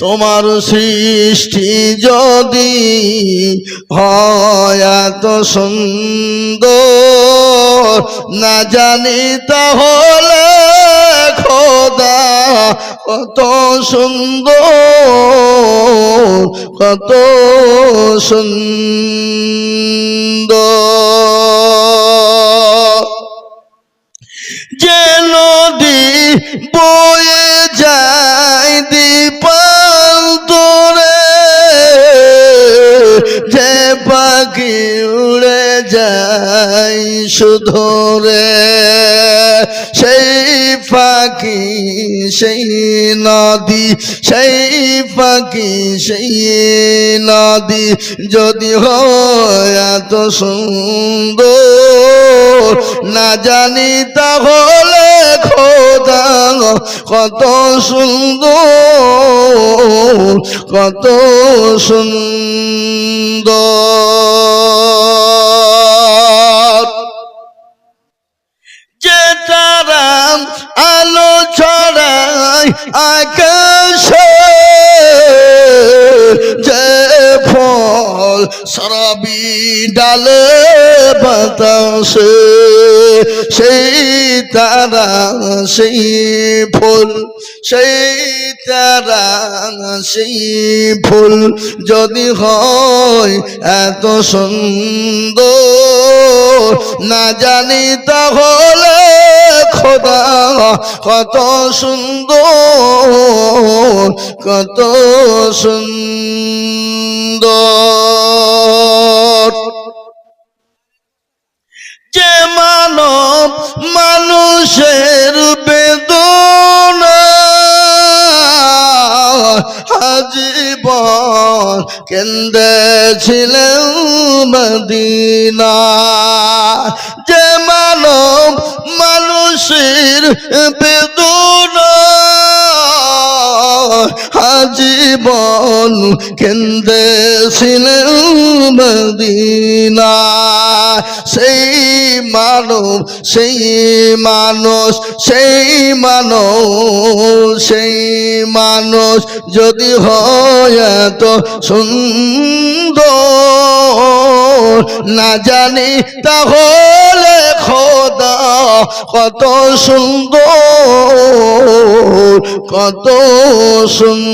তোমার সৃষ্টি যদি হয় এত সুন্দর, না জানি তাহলে খোদা কত সুন্দর, কত সুন্দর। যে নদী বয়ে যায় দ্বীপান্তরে, যে পাখি উড়ে যায় সুধরে, সেই পাখি সেই নদী, সেই পাখি সেই নদী যদি হয় এত সুন্দর, না জানি তাহলে খোদা কত সুন্দর, কত সুন্দর। যে তারা আলো ছড়ায় আকাশে, যে ফল সরাবি ডালে বাতাসে, সেই তারা সেই ফুল, সেই তারা সেই ফুল যদি হয় এত সুন্দর, না জানি তাহলে খোদা কত সুন্দর, কত সুন্দর। যে মানব মানুষের বেদনা আজীবন কেঁদেছিলেন মদিনা, যে মানব মানুষের বেদনা আজীবন কেঁদেছিলেন মদিনা, সেই মানব সেই মানুষ, সেই মানুষ সেই মানুষ যদি হয় এত সুন্দর, না জানি তাহলে খোদা কত সুন্দর, কত সুন্দর।